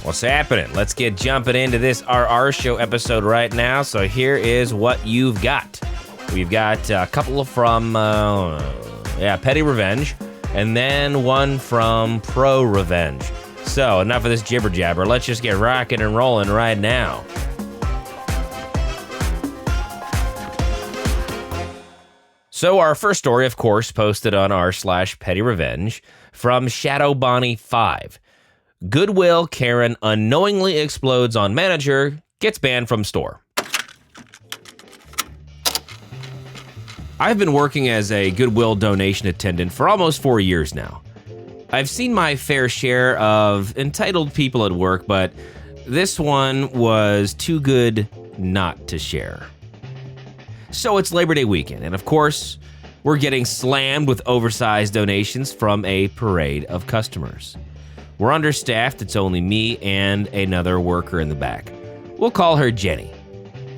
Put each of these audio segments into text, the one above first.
What's happening? Let's get jumping into this RR show episode right now. So here is what you've got. We've got a couple from PettyRevenge, and then one from ProRevenge. So enough of this jibber jabber. Let's just get rocking and rolling right now. So our first story, of course, posted on r/PettyRevenge from ShadowBonnie5. Goodwill Karen unknowingly explodes on manager, gets banned from store. I've been working as a Goodwill donation attendant for almost 4 years now. I've seen my fair share of entitled people at work, but this one was too good not to share. So it's Labor Day weekend, and of course, we're getting slammed with oversized donations from a parade of customers. We're understaffed, it's only me and another worker in the back. We'll call her Jenny.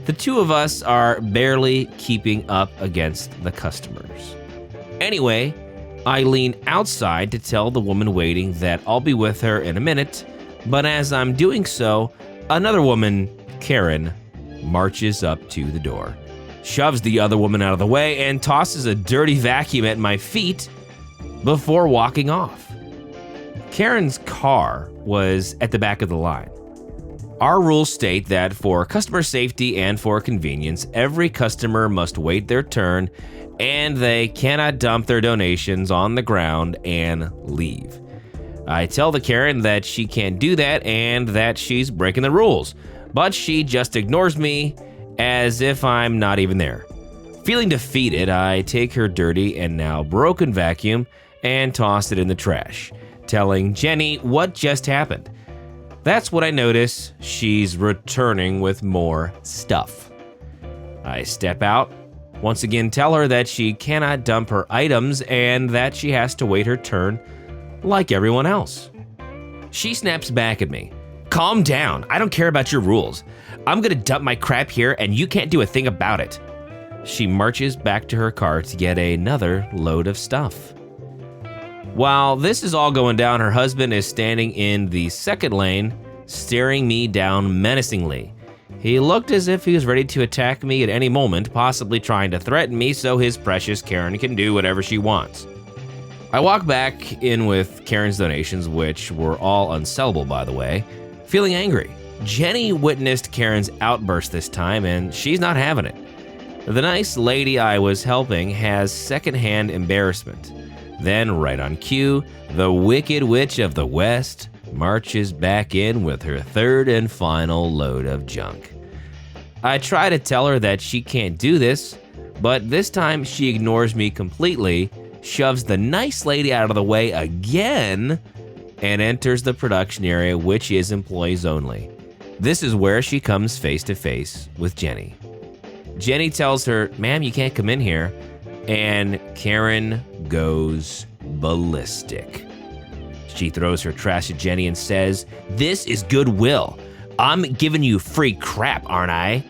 The two of us are barely keeping up against the customers. Anyway, I lean outside to tell the woman waiting that I'll be with her in a minute, but as I'm doing so, another woman, Karen, marches up to the door, shoves the other woman out of the way, and tosses a dirty vacuum at my feet before walking off. Karen's car was at the back of the line. Our rules state that for customer safety and for convenience, every customer must wait their turn and they cannot dump their donations on the ground and leave. I tell the Karen that she can't do that and that she's breaking the rules, but she just ignores me as if I'm not even there. Feeling defeated, I take her dirty and now broken vacuum and toss it in the trash, telling Jenny what just happened. That's when I notice she's returning with more stuff. I step out, once again tell her that she cannot dump her items and that she has to wait her turn like everyone else. She snaps back at me. Calm down, I don't care about your rules. I'm gonna dump my crap here and you can't do a thing about it. She marches back to her car to get another load of stuff. While this is all going down, her husband is standing in the second lane, staring me down menacingly. He looked as if he was ready to attack me at any moment, possibly trying to threaten me so his precious Karen can do whatever she wants. I walk back in with Karen's donations, which were all unsellable, by the way, feeling angry. Jenny witnessed Karen's outburst this time, and she's not having it. The nice lady I was helping has secondhand embarrassment. Then, right on cue, the Wicked Witch of the West marches back in with her third and final load of junk. I try to tell her that she can't do this, but this time she ignores me completely, shoves the nice lady out of the way again, and enters the production area, which is employees only. This is where she comes face to face with Jenny. Jenny tells her, "Ma'am, you can't come in here," and Karen goes ballistic. She throws her trash at Jenny and says, "This is Goodwill. I'm giving you free crap, aren't I?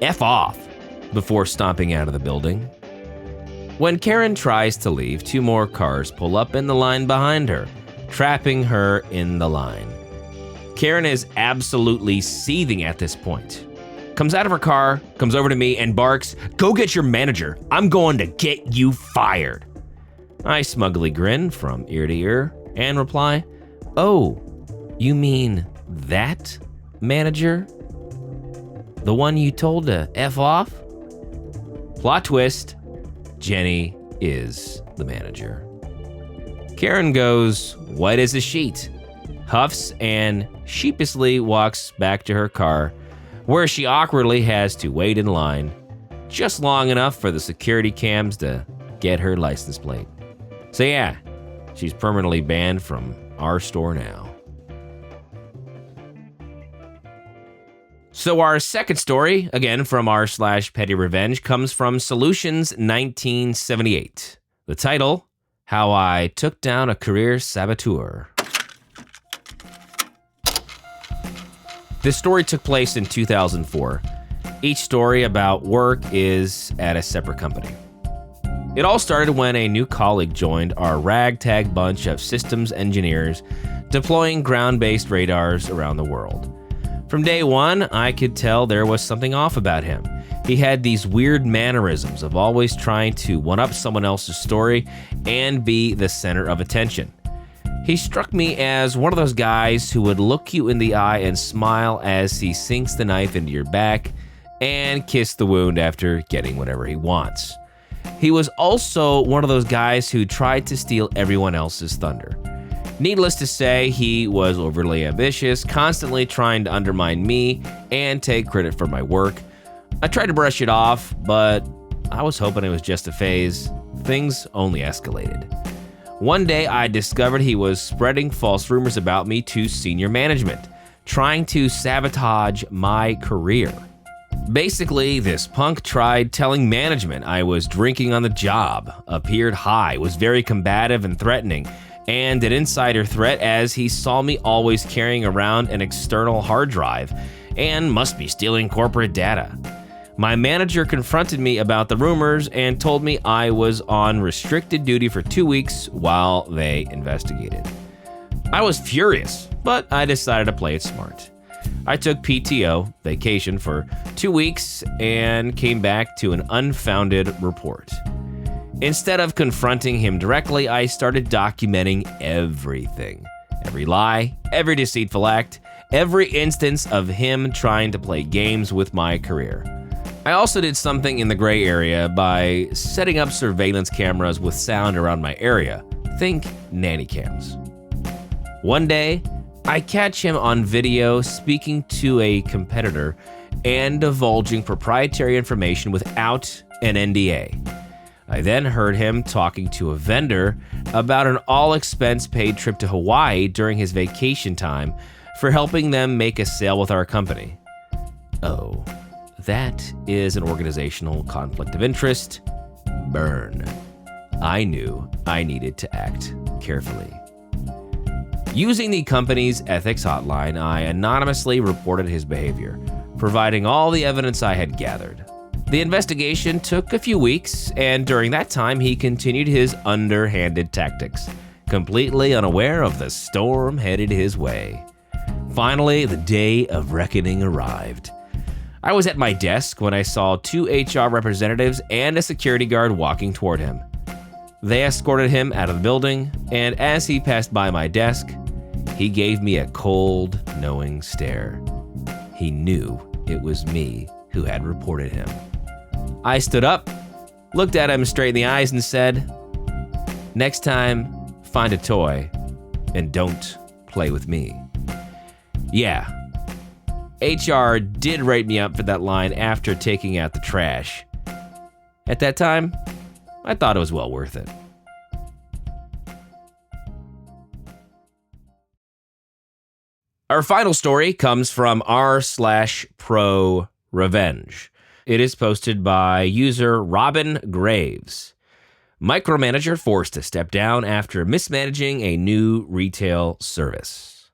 F off," before stomping out of the building. When Karen tries to leave, two more cars pull up in the line behind her, trapping her in the line. Karen is absolutely seething at this point. Comes out of her car, comes over to me and barks, "Go get your manager. I'm going to get you fired." I smugly grin from ear to ear and reply, "Oh, you mean that manager? The one you told to F off?" Plot twist, Jenny is the manager. Karen goes white as a sheet, huffs, and sheepishly walks back to her car, where she awkwardly has to wait in line, just long enough for the security cams to get her license plate. So yeah, she's permanently banned from our store now. So our second story, again from r/PettyRevenge, comes from Solutions 1978. The title, How I Took Down a Career Saboteur. This story took place in 2004. Each story about work is at a separate company. It all started when a new colleague joined our ragtag bunch of systems engineers deploying ground-based radars around the world. From day one, I could tell there was something off about him. He had these weird mannerisms of always trying to one-up someone else's story and be the center of attention. He struck me as one of those guys who would look you in the eye and smile as he sinks the knife into your back and kiss the wound after getting whatever he wants. He was also one of those guys who tried to steal everyone else's thunder. Needless to say, he was overly ambitious, constantly trying to undermine me and take credit for my work. I tried to brush it off, but I was hoping it was just a phase. Things only escalated. One day, I discovered he was spreading false rumors about me to senior management, trying to sabotage my career. Basically, this punk tried telling management I was drinking on the job, appeared high, was very combative and threatening, and an insider threat as he saw me always carrying around an external hard drive and must be stealing corporate data. My manager confronted me about the rumors and told me I was on restricted duty for 2 weeks while they investigated. I was furious, but I decided to play it smart. I took PTO, vacation, for 2 weeks and came back to an unfounded report. Instead of confronting him directly, I started documenting everything. Every lie, every deceitful act, every instance of him trying to play games with my career. I also did something in the gray area by setting up surveillance cameras with sound around my area. Think nanny cams. One day, I catch him on video speaking to a competitor and divulging proprietary information without an NDA. I then heard him talking to a vendor about an all-expense-paid trip to Hawaii during his vacation time for helping them make a sale with our company. Oh, that is an organizational conflict of interest. Burn. I knew I needed to act carefully. Using the company's ethics hotline, I anonymously reported his behavior, providing all the evidence I had gathered. The investigation took a few weeks, and during that time, he continued his underhanded tactics, completely unaware of the storm headed his way. Finally, the day of reckoning arrived. I was at my desk when I saw 2 HR representatives and a security guard walking toward him. They escorted him out of the building, and as he passed by my desk, he gave me a cold, knowing stare. He knew it was me who had reported him. I stood up, looked at him straight in the eyes, and said, "Next time, find a toy, and don't play with me." Yeah, HR did write me up for that line after taking out the trash. At that time, I thought it was well worth it. Our final story comes from r/ProRevenge. It is posted by user Robin Graves. Micromanager forced to step down after mismanaging a new retail service.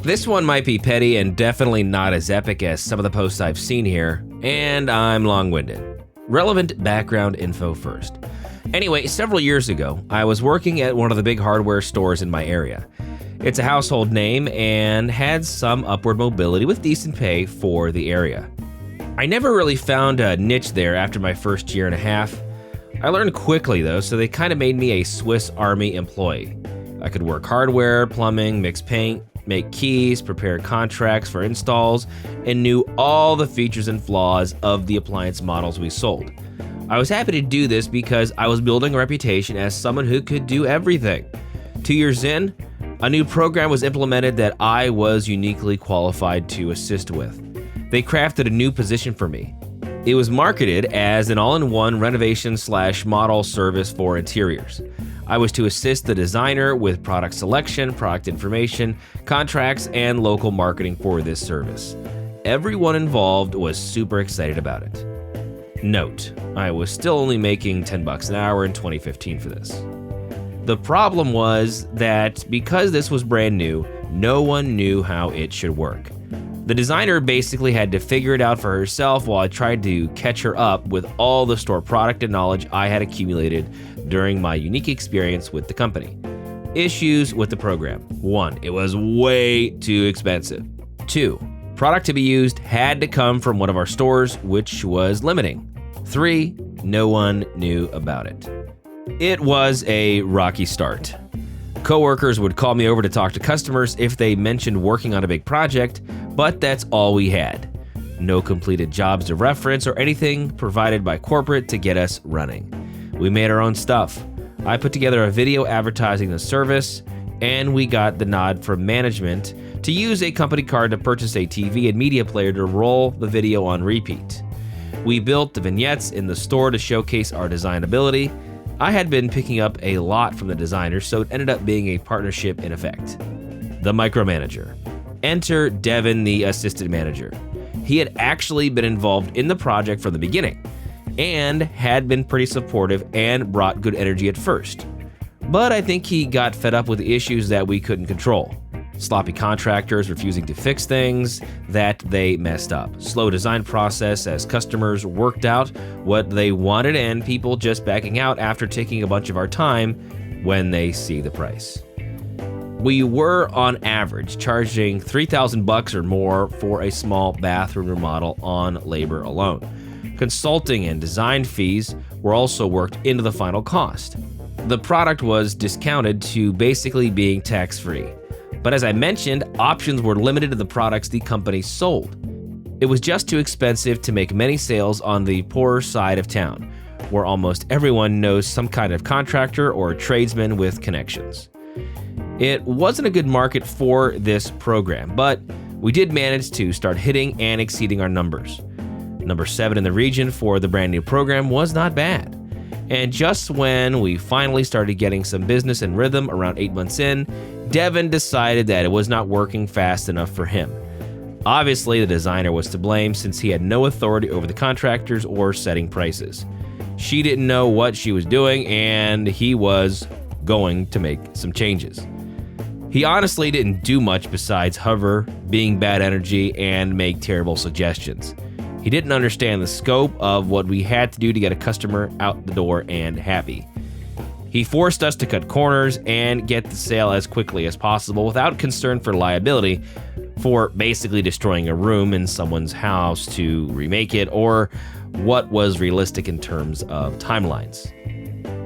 This one might be petty and definitely not as epic as some of the posts I've seen here, and I'm long-winded. Relevant background info first. Anyway, several years ago, I was working at one of the big hardware stores in my area. It's a household name and had some upward mobility with decent pay for the area. I never really found a niche there after my first year and a half. I learned quickly though, so they kind of made me a Swiss Army employee. I could work hardware, plumbing, mix paint, make keys, prepare contracts for installs, and knew all the features and flaws of the appliance models we sold. I was happy to do this because I was building a reputation as someone who could do everything. 2 years in, a new program was implemented that I was uniquely qualified to assist with. They crafted a new position for me. It was marketed as an all-in-one renovation/model service for interiors. I was to assist the designer with product selection, product information, contracts, and local marketing for this service. Everyone involved was super excited about it. Note, I was still only making $10 an hour in 2015 for this. The problem was that because this was brand new, no one knew how it should work. The designer basically had to figure it out for herself while I tried to catch her up with all the store product and knowledge I had accumulated during my unique experience with the company. Issues with the program. 1. It was way too expensive. 2. Product to be used had to come from one of our stores, which was limiting. 3. No one knew about it. It was a rocky start. Coworkers would call me over to talk to customers if they mentioned working on a big project, but that's all we had. No completed jobs to reference or anything provided by corporate to get us running. We made our own stuff. I put together a video advertising the service, and we got the nod from management to use a company card to purchase a TV and media player to roll the video on repeat. We built the vignettes in the store to showcase our design ability. I had been picking up a lot from the designers, so it ended up being a partnership in effect. The Micromanager. Enter Devin, the assistant manager. He had actually been involved in the project from the beginning and had been pretty supportive and brought good energy at first. But I think he got fed up with the issues that we couldn't control. Sloppy contractors refusing to fix things that they messed up. Slow design process as customers worked out what they wanted, and people just backing out after taking a bunch of our time when they see the price. We were on average charging $3,000 or more for a small bathroom remodel on labor alone. Consulting and design fees were also worked into the final cost. The product was discounted to basically being tax-free. But as I mentioned, options were limited to the products the company sold. It was just too expensive to make many sales on the poorer side of town, where almost everyone knows some kind of contractor or tradesman with connections. It wasn't a good market for this program, but we did manage to start hitting and exceeding our numbers. Number 7 in the region for the brand new program was not bad. And just when we finally started getting some business and rhythm around 8 months in, Devin decided that it was not working fast enough for him. Obviously, the designer was to blame since he had no authority over the contractors or setting prices. She didn't know what she was doing, and he was going to make some changes. He honestly didn't do much besides hover, being bad energy, and make terrible suggestions. He didn't understand the scope of what we had to do to get a customer out the door and happy. He forced us to cut corners and get the sale as quickly as possible without concern for liability for basically destroying a room in someone's house to remake it, or what was realistic in terms of timelines.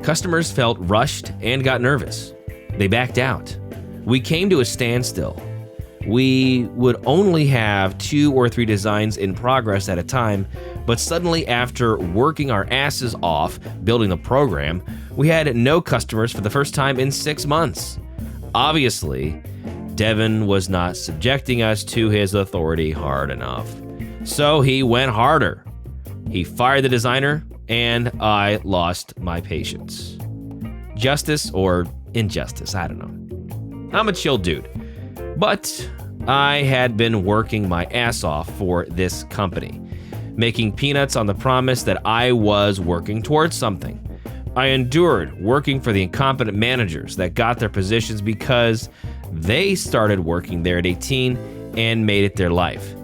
Customers felt rushed and got nervous. They backed out. We came to a standstill. We would only have 2 or 3 designs in progress at a time, but suddenly after working our asses off building the program, we had no customers for the first time in 6 months. Obviously, Devin was not subjecting us to his authority hard enough. So he went harder. He fired the designer, and I lost my patience. Justice or injustice, I don't know. I'm a chill dude. But I had been working my ass off for this company, making peanuts on the promise that I was working towards something. I endured working for the incompetent managers that got their positions because they started working there at 18 and made it their life.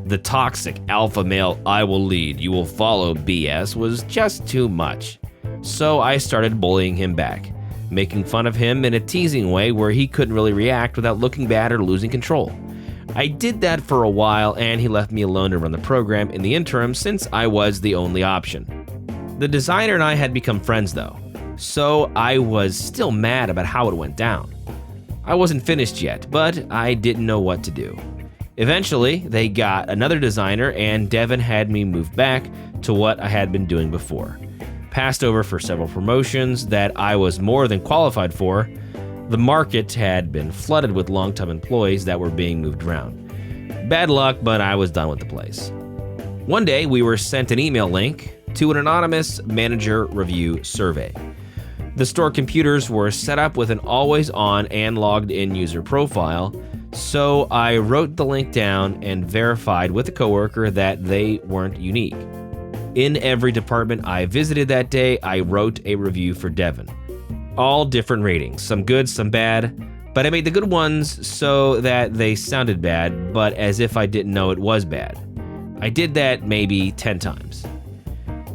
The toxic alpha male "I will lead, you will follow" BS was just too much. So I started bullying him back, making fun of him in a teasing way where he couldn't really react without looking bad or losing control. I did that for a while, and he left me alone to run the program in the interim since I was the only option. The designer and I had become friends though, so I was still mad about how it went down. I wasn't finished yet, but I didn't know what to do. Eventually, they got another designer, and Devin had me move back to what I had been doing before. Passed over for several promotions that I was more than qualified for. The market had been flooded with long-time employees that were being moved around. Bad luck, but I was done with the place. One day, we were sent an email link to an anonymous manager review survey. The store computers were set up with an always-on and logged-in user profile, so I wrote the link down and verified with a coworker that they weren't unique. In every department I visited that day, I wrote a review for Devin. All different ratings, some good, some bad, but I made the good ones so that they sounded bad, but as if I didn't know it was bad. I did that maybe 10 times.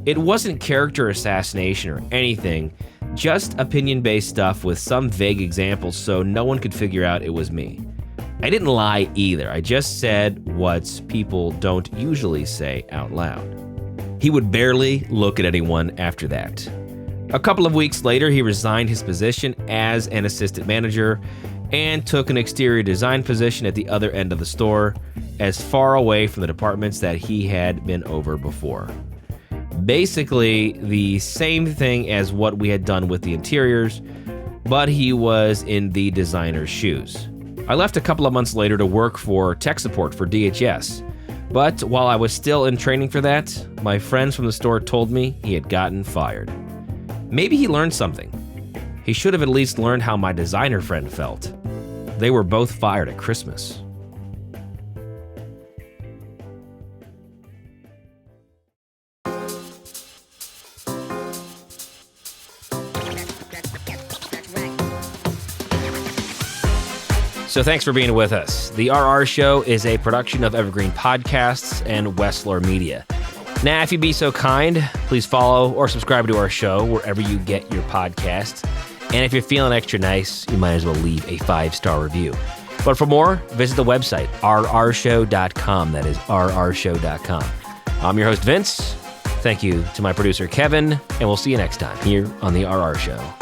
It wasn't character assassination or anything. Just opinion-based stuff with some vague examples so no one could figure out it was me. I didn't lie either. I just said what people don't usually say out loud. He would barely look at anyone after that. A couple of weeks later, he resigned his position as an assistant manager and took an exterior design position at the other end of the store, as far away from the departments that he had been over before. Basically, the same thing as what we had done with the interiors, but he was in the designer's shoes. I left a couple of months later to work for tech support for DHS, but while I was still in training for that, my friends from the store told me he had gotten fired. Maybe he learned something. He should have at least learned how my designer friend felt. They were both fired at Christmas. So thanks for being with us. The RR Show is a production of Evergreen Podcasts and Wessler Media. Now, if you'd be so kind, please follow or subscribe to our show wherever you get your podcasts. And if you're feeling extra nice, you might as well leave a 5-star review. But for more, visit the website, rrshow.com. That is rrshow.com. I'm your host, Vince. Thank you to my producer, Kevin, and we'll see you next time here on The RR Show.